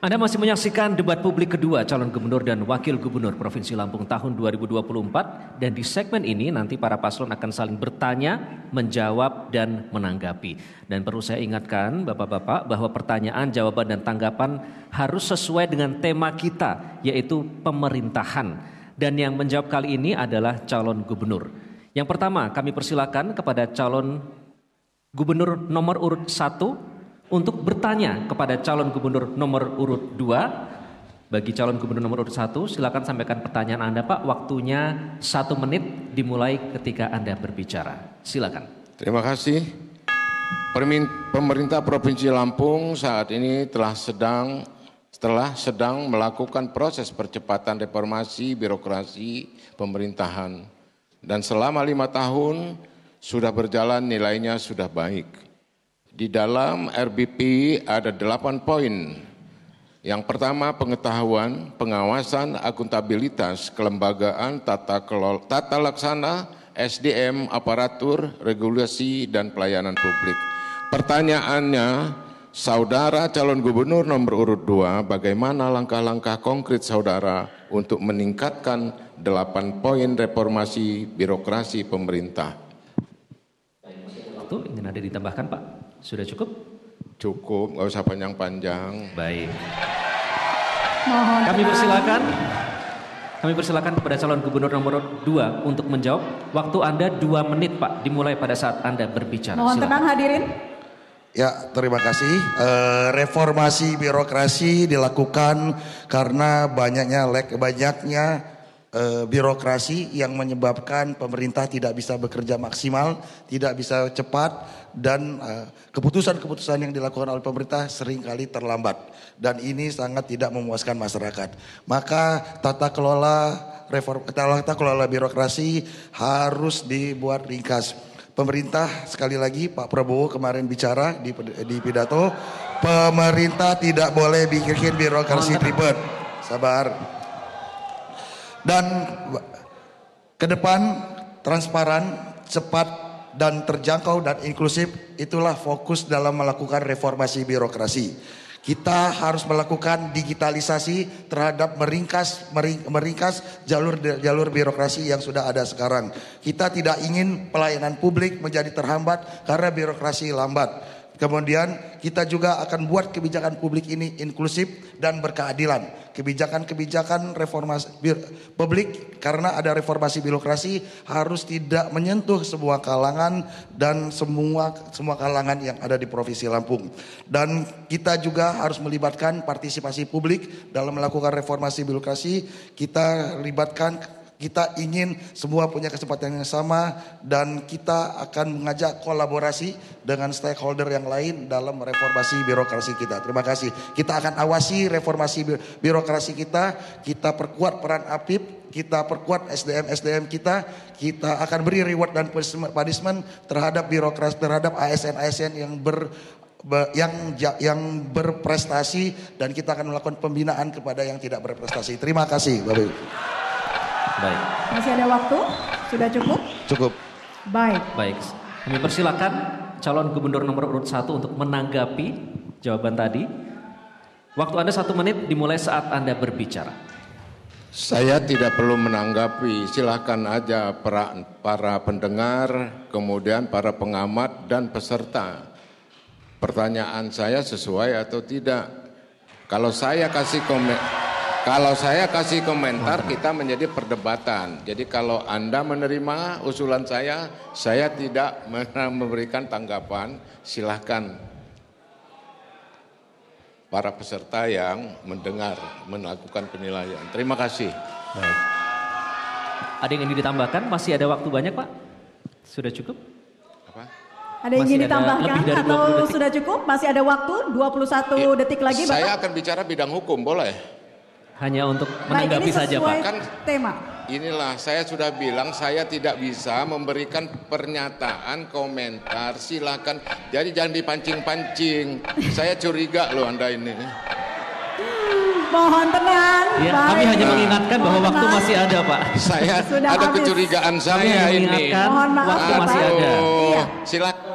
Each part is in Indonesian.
Anda masih menyaksikan debat publik kedua calon gubernur dan wakil gubernur Provinsi Lampung tahun 2024 dan di segmen ini nanti para paslon akan saling bertanya, menjawab dan menanggapi. Dan perlu saya ingatkan Bapak-bapak bahwa pertanyaan, jawaban dan tanggapan harus sesuai dengan tema kita yaitu pemerintahan. Dan yang menjawab kali ini adalah calon gubernur. Yang pertama kami persilakan kepada calon gubernur nomor urut 1 untuk bertanya kepada calon gubernur nomor urut 2. Bagi calon gubernur nomor urut 1, silakan sampaikan pertanyaan Anda Pak. Waktunya 1 menit dimulai ketika Anda berbicara. Silakan. Terima kasih. Pemerintah Provinsi Lampung saat ini telah sedang melakukan proses percepatan reformasi birokrasi pemerintahan. Dan selama 5 tahun sudah berjalan, nilainya sudah baik. Di dalam RBP ada 8 poin. Yang pertama pengetahuan, pengawasan, akuntabilitas, kelembagaan, tata laksana, SDM, aparatur, regulasi, dan pelayanan publik. Pertanyaannya, saudara calon gubernur nomor urut 2, bagaimana langkah-langkah konkret saudara untuk meningkatkan 8 poin reformasi birokrasi pemerintah? Waktu ingin ada ditambahkan Pak? Sudah cukup? Cukup, nggak usah panjang-panjang. Baik. Mohon Kami persilakan kepada calon gubernur nomor 2 untuk menjawab. Waktu Anda 2 menit Pak, dimulai pada saat Anda berbicara. Mohon tenang hadirin. Ya, terima kasih. Reformasi birokrasi dilakukan karena banyaknya birokrasi yang menyebabkan pemerintah tidak bisa bekerja maksimal, tidak bisa cepat, dan keputusan-keputusan yang dilakukan oleh pemerintah seringkali terlambat. Dan ini sangat tidak memuaskan masyarakat. Maka tata kelola birokrasi harus dibuat ringkas. Pemerintah, sekali lagi Pak Prabowo kemarin bicara di pidato, pemerintah tidak boleh bikin birokrasi ribet. Sabar. Dan ke depan transparan, cepat dan terjangkau dan inklusif, itulah fokus dalam melakukan reformasi birokrasi. Kita harus melakukan digitalisasi terhadap meringkas jalur birokrasi yang sudah ada sekarang. Kita tidak ingin pelayanan publik menjadi terhambat karena birokrasi lambat. Kemudian kita juga akan buat kebijakan publik ini inklusif dan berkeadilan. Kebijakan-kebijakan reformasi publik karena ada reformasi birokrasi harus tidak menyentuh sebuah kalangan dan semua kalangan yang ada di Provinsi Lampung. Dan kita juga harus melibatkan partisipasi publik dalam melakukan reformasi birokrasi. Kita ingin semua punya kesempatan yang sama dan kita akan mengajak kolaborasi dengan stakeholder yang lain dalam reformasi birokrasi kita. Terima kasih. Kita akan awasi reformasi birokrasi kita perkuat peran APIP, kita perkuat SDM kita akan beri reward dan punishment terhadap birokrasi, terhadap ASN yang berprestasi, dan kita akan melakukan pembinaan kepada yang tidak berprestasi. Terima kasih Bapak Ibu. Baik. Masih ada waktu? Sudah cukup? Cukup. Baik. Kami persilakan calon gubernur nomor urut 1 untuk menanggapi jawaban tadi. Waktu Anda 1 menit dimulai saat Anda berbicara. Saya tidak perlu menanggapi, silakan aja para pendengar, kemudian para pengamat dan peserta. Pertanyaan saya sesuai atau tidak? Kalau saya kasih komentar kita menjadi perdebatan. Jadi kalau Anda menerima usulan saya tidak memberikan tanggapan, silahkan para peserta yang mendengar melakukan penilaian. Terima kasih. Baik. Ada yang ingin ditambahkan? Masih ada waktu banyak Pak? Sudah cukup? Apa? Ada yang ingin ditambahkan atau sudah cukup? Masih ada waktu 21 detik lagi Bapak? Saya akan bicara bidang hukum, boleh? Hanya untuk menanggapi saja Pak. Kan tema. Inilah saya sudah bilang saya tidak bisa memberikan pernyataan komentar, silakan. Jadi jangan dipancing-pancing. Saya curiga loh Anda ini. Mohon tenang. Ya, kami hanya mengingatkan bahwa waktu masih ada Pak. Saya sudah ada habis. Kecurigaan saya ini. Mohon maaf waktu ya, masih Pak. ada. Iya. Silakan.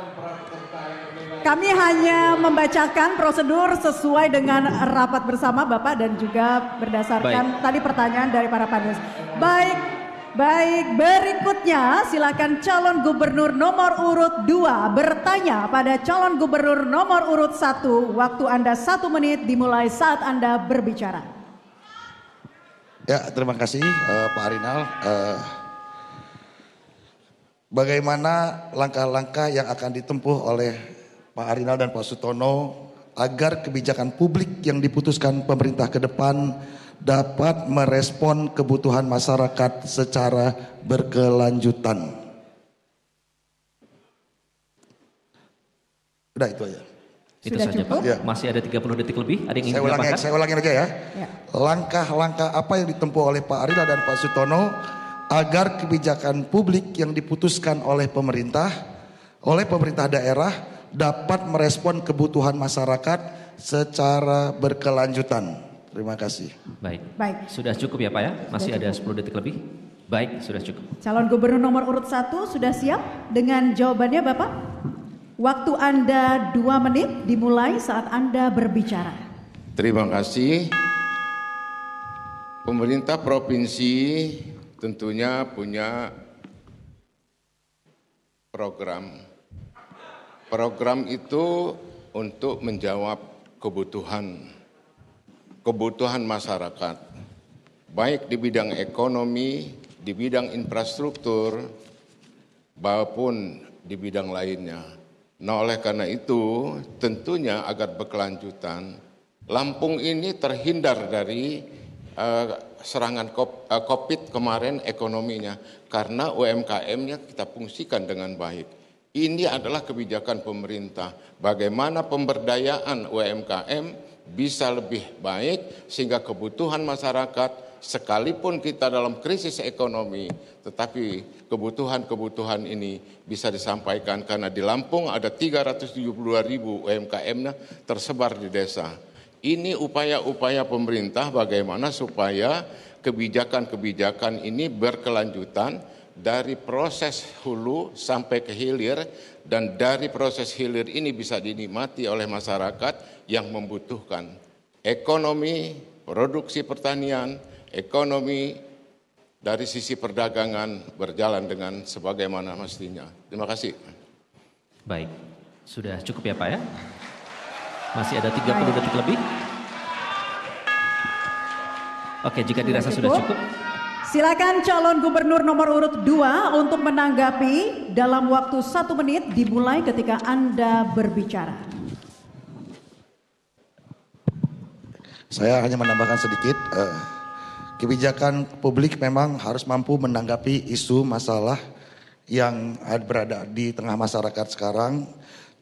Kami hanya membacakan prosedur sesuai dengan rapat bersama Bapak dan juga berdasarkan tadi pertanyaan dari para panelis. Baik, berikutnya silakan calon gubernur nomor urut 2 bertanya pada calon gubernur nomor urut 1. Waktu Anda 1 menit dimulai saat Anda berbicara. Ya, terima kasih Pak Arinal. Bagaimana langkah-langkah yang akan ditempuh oleh Pak Arinal dan Pak Sutono agar kebijakan publik yang diputuskan pemerintah ke depan dapat merespon kebutuhan masyarakat secara berkelanjutan. Udah itu aja. Itu saja Pak. Ya. Masih ada 30 detik lebih. Ada yang ingin ditambahkan? Saya ulangin aja ya. Langkah-langkah apa yang ditempuh oleh Pak Arinal dan Pak Sutono agar kebijakan publik yang diputuskan oleh pemerintah daerah dapat merespon kebutuhan masyarakat secara berkelanjutan. Terima kasih. Baik. Sudah cukup ya Pak ya? Masih ada 10 detik lebih. Baik, sudah cukup. Calon gubernur nomor urut 1 sudah siap dengan jawabannya Bapak? Waktu Anda 2 menit dimulai saat Anda berbicara. Terima kasih. Pemerintah provinsi tentunya punya program. Program itu untuk menjawab kebutuhan masyarakat, baik di bidang ekonomi, di bidang infrastruktur, maupun di bidang lainnya. Nah, oleh karena itu, tentunya agar berkelanjutan, Lampung ini terhindar dari serangan COVID kemarin ekonominya, karena UMKM-nya kita fungsikan dengan baik. Ini adalah kebijakan pemerintah, bagaimana pemberdayaan UMKM bisa lebih baik sehingga kebutuhan masyarakat, sekalipun kita dalam krisis ekonomi, tetapi kebutuhan ini bisa disampaikan karena di Lampung ada 372.000 UMKM-nya tersebar di desa. Ini upaya-upaya pemerintah bagaimana supaya kebijakan-kebijakan ini berkelanjutan dari proses hulu sampai ke hilir, dan dari proses hilir ini bisa dinikmati oleh masyarakat yang membutuhkan ekonomi, produksi pertanian, ekonomi dari sisi perdagangan berjalan dengan sebagaimana mestinya. Terima kasih. Baik, sudah cukup ya Pak ya? Masih ada 30 detik lebih. Oke, jika dirasa sudah cukup. Silakan calon gubernur nomor urut 2 untuk menanggapi dalam waktu 1 menit dimulai ketika Anda berbicara. Saya hanya menambahkan sedikit, kebijakan publik memang harus mampu menanggapi isu masalah yang berada di tengah masyarakat sekarang.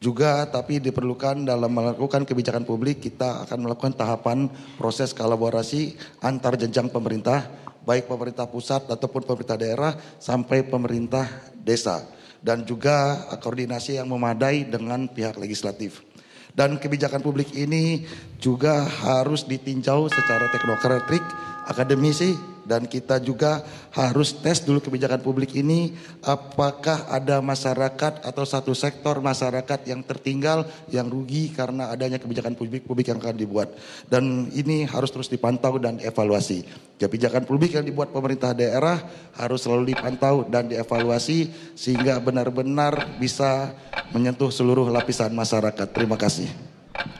Juga tapi diperlukan dalam melakukan kebijakan publik, kita akan melakukan tahapan proses kolaborasi antar jenjang pemerintah, baik pemerintah pusat ataupun pemerintah daerah sampai pemerintah desa, dan juga koordinasi yang memadai dengan pihak legislatif. Dan kebijakan publik ini juga harus ditinjau secara teknokratik, akademisi, dan kita juga harus tes dulu kebijakan publik ini apakah ada masyarakat atau satu sektor masyarakat yang tertinggal, yang rugi karena adanya kebijakan publik yang akan dibuat. Dan ini harus terus dipantau dan evaluasi. Kebijakan publik yang dibuat pemerintah daerah harus selalu dipantau dan dievaluasi sehingga benar-benar bisa menyentuh seluruh lapisan masyarakat. Terima kasih.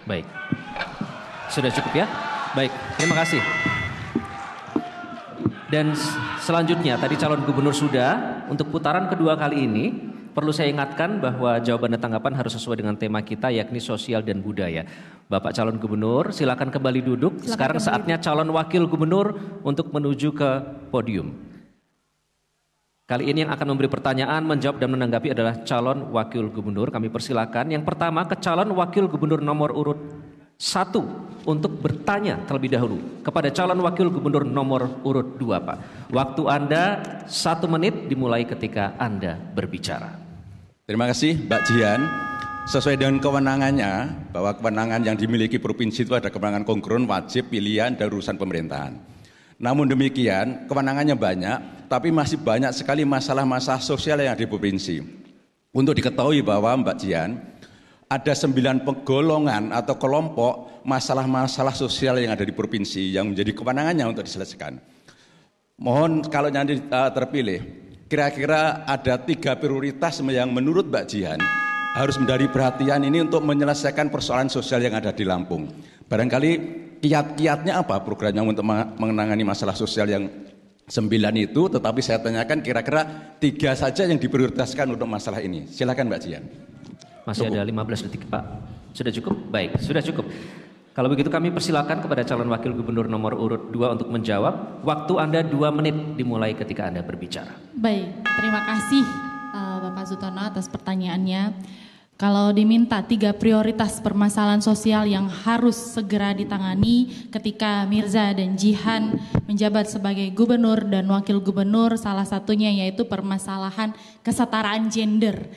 Baik, sudah cukup ya? Baik, terima kasih. Dan selanjutnya tadi calon gubernur sudah, untuk putaran kedua kali ini perlu saya ingatkan bahwa jawaban dan tanggapan harus sesuai dengan tema kita, yakni sosial dan budaya. Bapak calon gubernur silakan kembali duduk. Sekarang saatnya calon wakil gubernur untuk menuju ke podium. Kali ini yang akan memberi pertanyaan, menjawab dan menanggapi adalah calon wakil gubernur. Kami persilakan yang pertama ke calon wakil gubernur nomor urut 1 untuk bertanya terlebih dahulu kepada calon wakil gubernur nomor urut 2 Pak. Waktu Anda 1 menit dimulai ketika Anda berbicara. Terima kasih Mbak Jian. Sesuai dengan kewenangannya, bahwa kewenangan yang dimiliki provinsi itu ada kewenangan kongruent, wajib, pilihan, dan urusan pemerintahan. Namun demikian, kewenangannya banyak, tapi masih banyak sekali masalah-masalah sosial yang ada di provinsi. Untuk diketahui bahwa Mbak Jian, ada 9 golongan atau kelompok masalah-masalah sosial yang ada di provinsi yang menjadi kewenangannya untuk diselesaikan. Mohon kalau nanti terpilih, kira-kira ada 3 prioritas yang menurut Mbak Jihan harus menjadi perhatian ini untuk menyelesaikan persoalan sosial yang ada di Lampung. Barangkali kiat-kiatnya apa programnya untuk menangani masalah sosial yang 9 itu, tetapi saya tanyakan kira-kira 3 saja yang diprioritaskan untuk masalah ini. Silakan Mbak Jihan. Masih ada 15 detik Pak. Sudah cukup? Baik, sudah cukup. Kalau begitu kami persilakan kepada calon wakil gubernur nomor urut 2 untuk menjawab. Waktu Anda 2 menit dimulai ketika Anda berbicara. Baik, terima kasih Bapak Sutono atas pertanyaannya. Kalau diminta 3 prioritas permasalahan sosial yang harus segera ditangani ketika Mirza dan Jihan menjabat sebagai gubernur dan wakil gubernur, salah satunya yaitu permasalahan kesetaraan gender.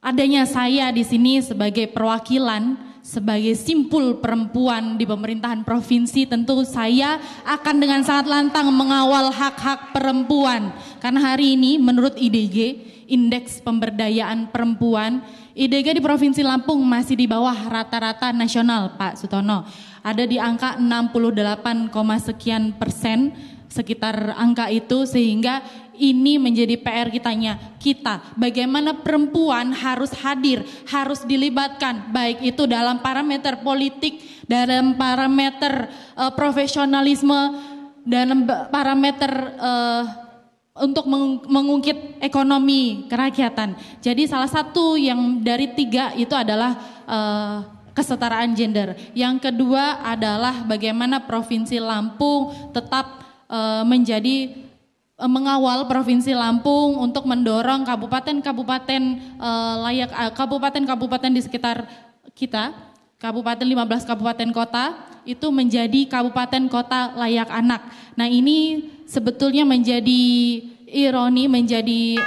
Adanya saya di sini sebagai perwakilan, sebagai simpul perempuan di pemerintahan provinsi, tentu saya akan dengan sangat lantang mengawal hak-hak perempuan. Karena hari ini menurut IDG, Indeks Pemberdayaan Perempuan, IDG di Provinsi Lampung masih di bawah rata-rata nasional Pak Sutono. Ada di angka 68, sekian persen, sekitar angka itu, sehingga ini menjadi PR kita, bagaimana perempuan harus hadir, harus dilibatkan, baik itu dalam parameter politik, dalam parameter profesionalisme, dalam parameter untuk mengungkit ekonomi kerakyatan. Jadi salah satu yang dari 3 itu adalah kesetaraan gender. Yang kedua adalah bagaimana Provinsi Lampung tetap menjadi mengawal Provinsi Lampung untuk mendorong kabupaten-kabupaten kabupaten-kabupaten di sekitar kita, 15 kabupaten kota itu menjadi kabupaten kota layak anak. Nah, ini sebetulnya menjadi ironi, menjadi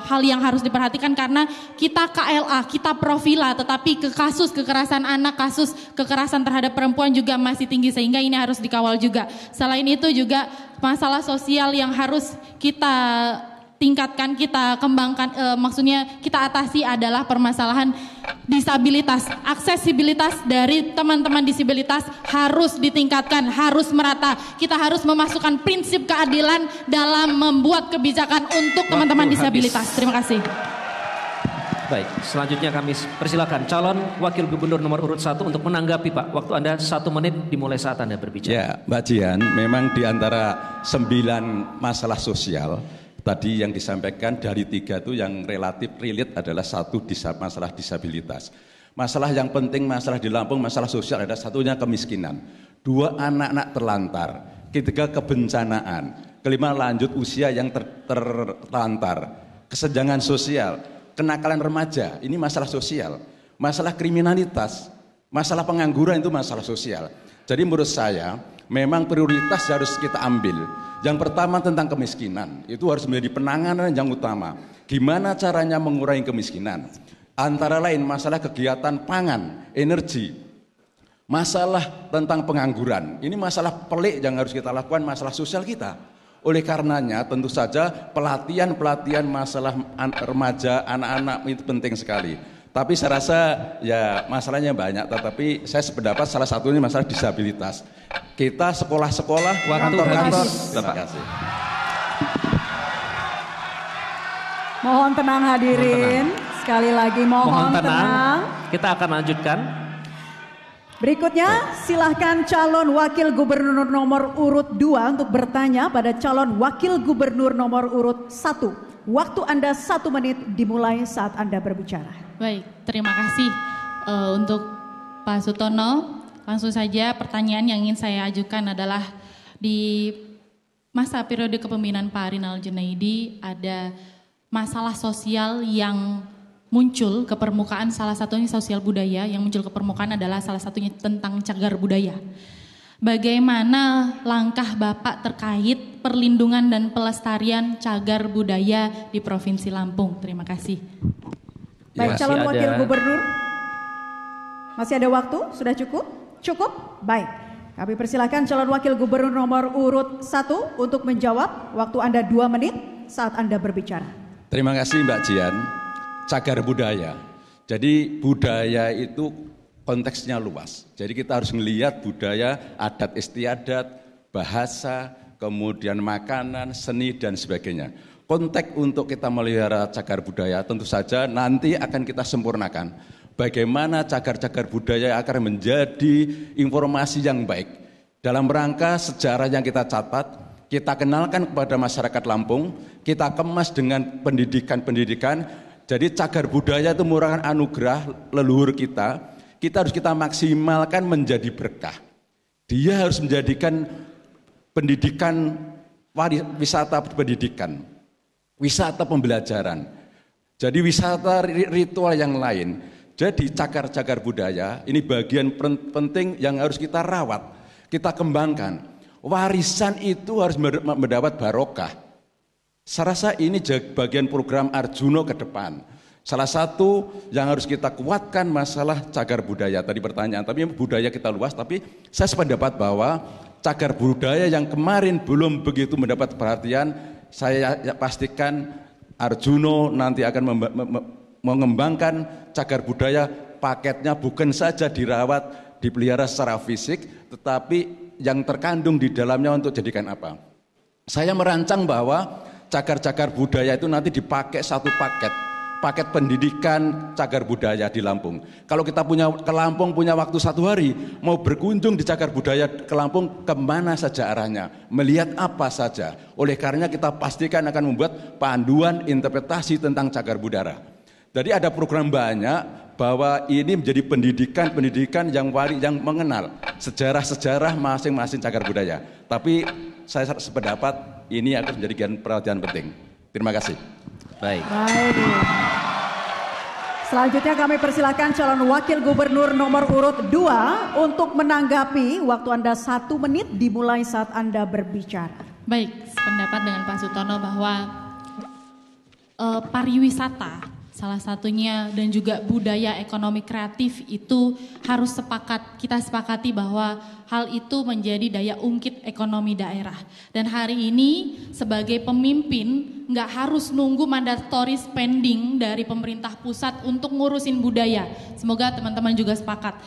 hal yang harus diperhatikan karena kita KLA, kita Profila, tetapi kasus kekerasan anak, kasus kekerasan terhadap perempuan juga masih tinggi, sehingga ini harus dikawal juga. Selain itu juga masalah sosial yang harus kita tingkatkan, kita kembangkan, maksudnya kita atasi adalah permasalahan disabilitas. Aksesibilitas dari teman-teman disabilitas harus ditingkatkan, harus merata. Kita harus memasukkan prinsip keadilan dalam membuat kebijakan untuk teman-teman disabilitas. Terima kasih. Baik, selanjutnya kami persilakan calon wakil gubernur nomor urut 1 untuk menanggapi Pak. Waktu Anda 1 menit dimulai saat Anda berbicara. Ya, Mbak Jihan, memang di antara 9 masalah sosial tadi yang disampaikan dari 3 itu yang relatif relate adalah 1 masalah disabilitas. Masalah yang penting, masalah di Lampung, masalah sosial ada satunya kemiskinan. 2 anak-anak terlantar, 3 kebencanaan, 5 lanjut usia yang terlantar, kesenjangan sosial, kenakalan remaja, ini masalah sosial. Masalah kriminalitas, masalah pengangguran itu masalah sosial. Jadi menurut saya memang prioritas harus kita ambil. Yang pertama tentang kemiskinan, itu harus menjadi penanganan yang utama. Gimana caranya mengurangi kemiskinan? Antara lain masalah kegiatan pangan, energi, masalah tentang pengangguran. Ini masalah pelik yang harus kita lakukan, masalah sosial kita. Oleh karenanya tentu saja pelatihan masalah remaja, anak-anak itu penting sekali. Tapi saya rasa ya masalahnya banyak, tetapi saya sependapat salah satunya masalah disabilitas. Kita sekolah-sekolah, kantor-kantor. Terima kasih. Mohon tenang hadirin. Sekali lagi mohon tenang. Kita akan lanjutkan. Berikutnya silahkan calon wakil gubernur nomor urut 2 untuk bertanya pada calon wakil gubernur nomor urut 1. Waktu Anda 1 menit dimulai saat Anda berbicara. Baik, terima kasih untuk Pak Sutono. Langsung saja pertanyaan yang ingin saya ajukan adalah di masa periode kepemimpinan Pak Rinal Junaidi ada masalah sosial yang muncul ke permukaan, salah satunya sosial budaya yang muncul ke permukaan adalah salah satunya tentang cagar budaya. Bagaimana langkah Bapak terkait perlindungan dan pelestarian cagar budaya di Provinsi Lampung? Terima kasih. Baik, calon wakil gubernur. Masih ada waktu? Sudah cukup? Cukup? Baik. Kami persilakan calon wakil gubernur nomor urut 1 untuk menjawab. Waktu Anda 2 menit saat Anda berbicara. Terima kasih Mbak Jihan. Cagar budaya. Jadi budaya itu konteksnya luas. Jadi kita harus melihat budaya, adat istiadat, bahasa, kemudian makanan, seni dan sebagainya. Konteks untuk kita melihara cagar budaya tentu saja nanti akan kita sempurnakan. Bagaimana cagar-cagar budaya akan menjadi informasi yang baik. Dalam rangka sejarah yang kita catat, kita kenalkan kepada masyarakat Lampung, kita kemas dengan pendidikan-pendidikan. Jadi cagar budaya itu merupakan anugerah leluhur kita harus kita maksimalkan menjadi berkah. Dia harus menjadikan pendidikan, wisata pendidikan, wisata pembelajaran. Jadi wisata ritual yang lain. Jadi cagar-cagar budaya ini bagian penting yang harus kita rawat, kita kembangkan. Warisan itu harus mendapat barokah. Saya rasa ini bagian program Arjuno ke depan. Salah satu yang harus kita kuatkan masalah cagar budaya. Tadi pertanyaan, tapi budaya kita luas, tapi saya sependapat bahwa cagar budaya yang kemarin belum begitu mendapat perhatian, saya pastikan Arjuno nanti akan mengembangkan cagar budaya, paketnya bukan saja dirawat, dipelihara secara fisik, tetapi yang terkandung di dalamnya untuk jadikan apa. Saya merancang bahwa cagar-cagar budaya itu nanti dipakai satu paket pendidikan cagar budaya di Lampung. Kalau kita ke Lampung punya waktu 1 hari, mau berkunjung di cagar budaya ke Lampung, kemana saja arahnya, melihat apa saja. Oleh karenanya kita pastikan akan membuat panduan interpretasi tentang cagar budaya. Jadi ada program banyak bahwa ini menjadi pendidikan yang mengenal sejarah-sejarah masing-masing cagar budaya. Tapi saya sependapat ini akan menjadi perhatian penting. Terima kasih. Baik. Selanjutnya kami persilakan calon wakil gubernur nomor urut 2 untuk menanggapi. Waktu Anda 1 menit dimulai saat Anda berbicara. Baik, sependapat dengan Pak Sutono bahwa pariwisata salah satunya dan juga budaya ekonomi kreatif itu harus kita sepakati bahwa hal itu menjadi daya ungkit ekonomi daerah. Dan hari ini sebagai pemimpin nggak harus nunggu mandatory spending dari pemerintah pusat untuk ngurusin budaya. Semoga teman-teman juga sepakat.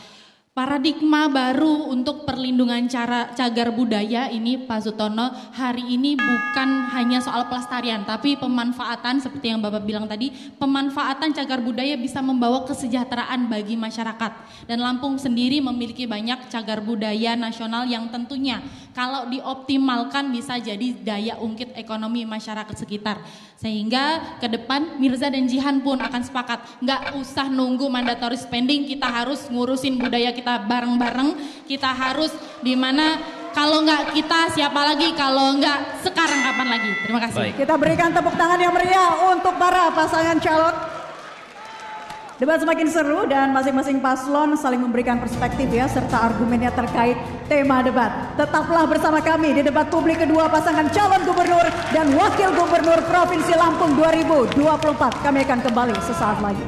Paradigma baru untuk perlindungan cagar budaya ini Pak Sutono hari ini bukan hanya soal pelestarian tapi pemanfaatan seperti yang Bapak bilang tadi, pemanfaatan cagar budaya bisa membawa kesejahteraan bagi masyarakat. Dan Lampung sendiri memiliki banyak cagar budaya nasional yang tentunya kalau dioptimalkan bisa jadi daya ungkit ekonomi masyarakat sekitar. Sehingga ke depan Mirza dan Jihan pun akan sepakat, nggak usah nunggu mandatory spending, kita harus ngurusin budaya kita bareng-bareng, kita harus dimana kalau nggak kita siapa lagi, kalau nggak sekarang kapan lagi. Terima kasih. Baik. Kita berikan tepuk tangan yang meriah untuk para pasangan calon. Debat semakin seru dan masing-masing paslon saling memberikan perspektif ya serta argumennya terkait tema debat. Tetaplah bersama kami di debat publik kedua pasangan calon gubernur dan wakil gubernur Provinsi Lampung 2024. Kami akan kembali sesaat lagi.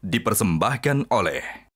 Dipersembahkan oleh